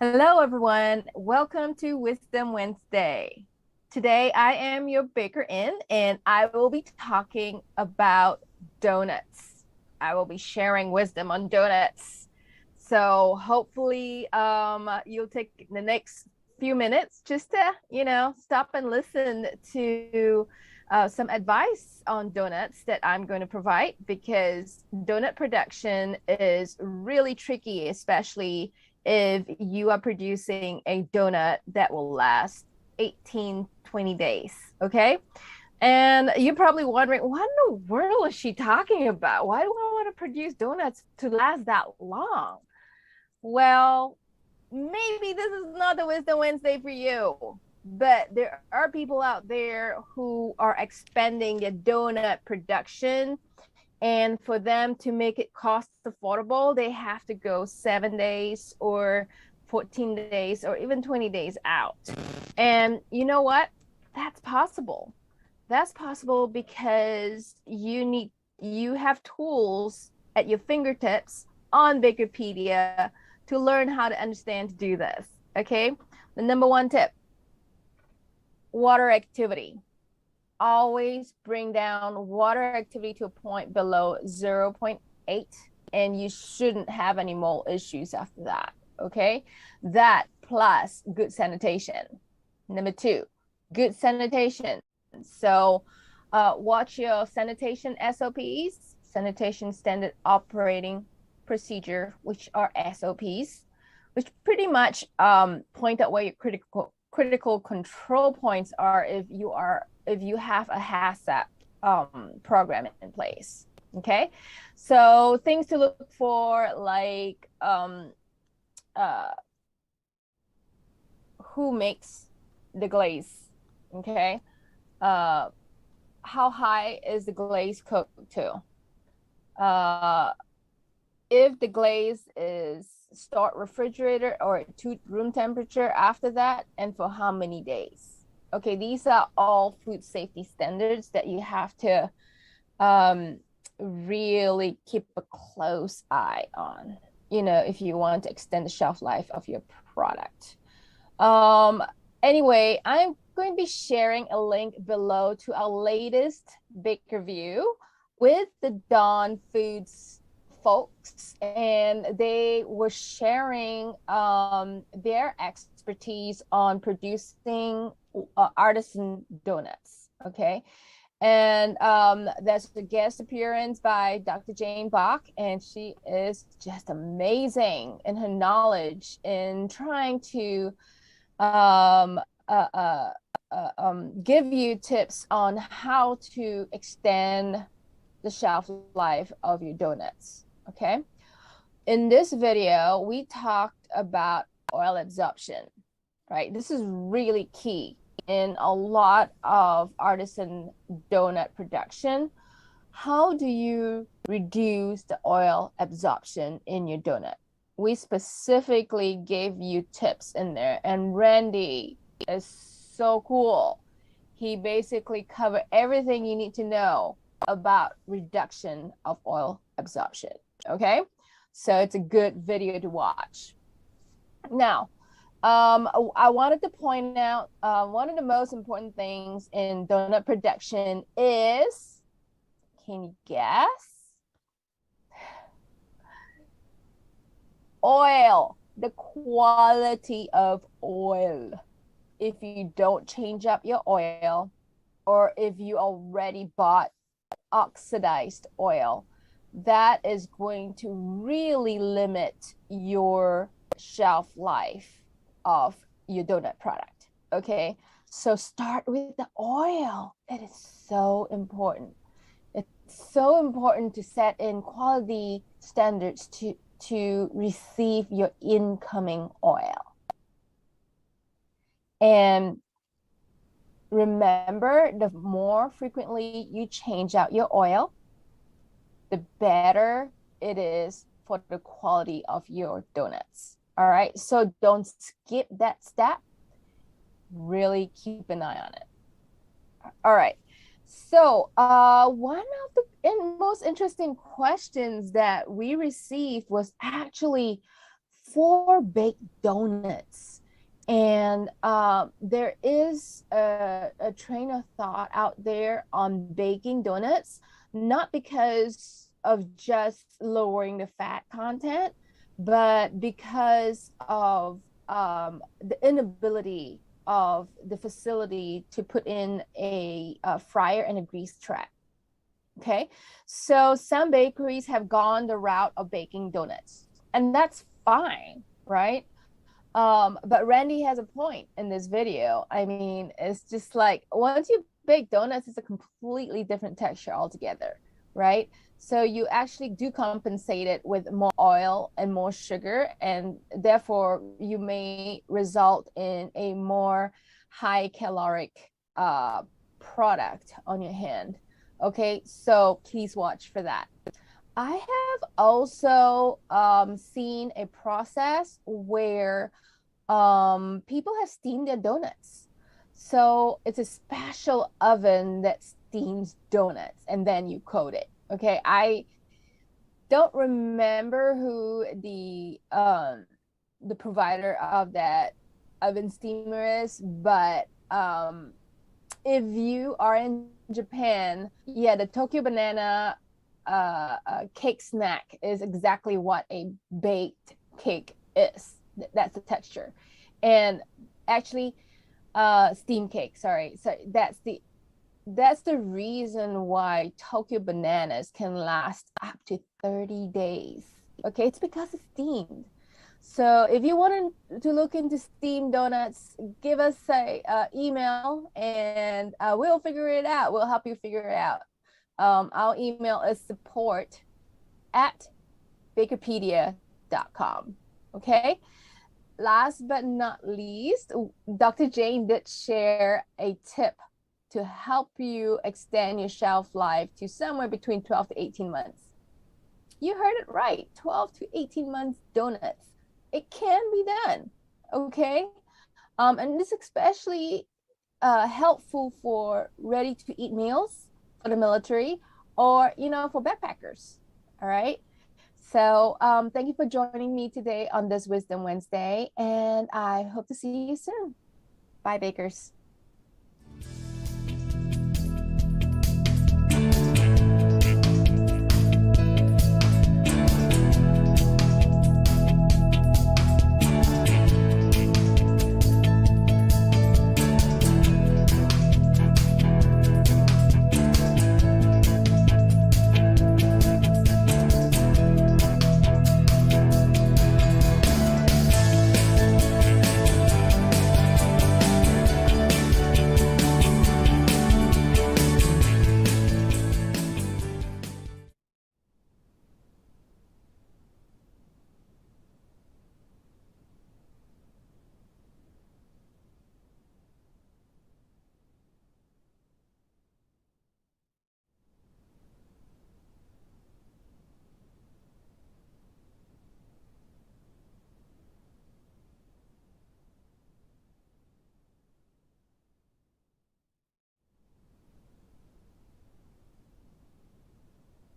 Hello, everyone. Welcome to Wisdom Wednesday. Today, I am your baker in, and I will be talking about donuts. I will be sharing wisdom on donuts. So hopefully, you'll take the next few minutes just to, stop and listen to some advice on donuts that I'm going to provide because donut production is really tricky, especially if you are producing a donut that will last 18, 20 days. Okay. And you're probably wondering, what in the world is she talking about? Why do I want to produce donuts to last that long? Well, maybe this is not the Wisdom Wednesday for you, but there are people out there who are expanding their donut production, and for them to make it cost affordable, they have to go 7 days or 14 days or even 20 days out. And you know what? That's possible. That's possible because you have tools at your fingertips on Bakerpedia to learn how to understand to do this. Okay. The number one tip: water activity. Always bring down water activity to a point below 0.8, and you shouldn't have any mold issues after that. Okay. That plus good sanitation. Number two, good sanitation. So watch your sanitation SOPs, sanitation standard operating procedure, which are SOPs, which pretty much point out where your critical control points are if you have a HACCP program in place. Okay, so things to look for, like who makes the glaze. Okay, how high is the glaze cooked to? If the glaze is stored refrigerator or to room temperature after that, and for how many days. Okay, these are all food safety standards that you have to really keep a close eye on, if you want to extend the shelf life of your product. um anyway, I'm going to be sharing a link below to our latest baker view with the Dawn Foods folks, and they were sharing their expertise on producing artisan donuts. Okay. And there's a guest appearance by Dr. Jane Bach, and she is just amazing in her knowledge in trying to um, uh, uh, give you tips on how to extend the shelf life of your donuts. Okay. In this video, we talked about oil absorption, right? This is really key in a lot of artisan donut production. How do you reduce the oil absorption in your donut? We specifically gave you tips in there, and Randy is so cool. He basically covered everything you need to know about reduction of oil absorption. Okay, so it's a good video to watch. Now, I wanted to point out one of the most important things in donut production is, can you guess? Oil, the quality of oil. If you don't change up your oil, or if you already bought oxidized oil, that is going to really limit your shelf life of your donut product. Okay, so start with the oil. It is so important. It's so important to set in quality standards to receive your incoming oil. And remember, the more frequently you change out your oil, the better it is for the quality of your donuts. All right, so don't skip that step. Really keep an eye on it. All right, so one of the most interesting questions that we received was actually for baked donuts. And there is a train of thought out there on baking donuts, not because of just lowering the fat content, but because of the inability of the facility to put in a fryer and a grease trap. Okay, so some bakeries have gone the route of baking donuts, and that's fine, right? But Randy has a point in this video. I mean, it's just like once you bake donuts, it's a completely different texture altogether, right? So you actually do compensate it with more oil and more sugar, and therefore you may result in a more high caloric product on your hand. Okay, so please watch for that. I have also seen a process where people have steamed their donuts. So it's a special oven that steams donuts and then you coat it. Okay, I don't remember who the provider of that oven steamer is, but if you are in Japan, yeah, the Tokyo Banana cake snack is exactly what a baked cake is. That's the texture. And actually, steam cake, sorry. So that's the reason why Tokyo Bananas can last up to 30 days. Okay, it's because it's steamed. So if you want to look into steamed donuts, give us a email and we'll figure it out. We'll help you figure it out. Our email is support@bakerpedia.com. Okay. Last but not least, Dr. Jane did share a tip to help you extend your shelf life to somewhere between 12 to 18 months. You heard it right, 12 to 18 months donuts. It can be done, okay? And this is especially helpful for ready-to-eat meals for the military or, for backpackers, all right? So thank you for joining me today on this Wisdom Wednesday, and I hope to see you soon. Bye, bakers.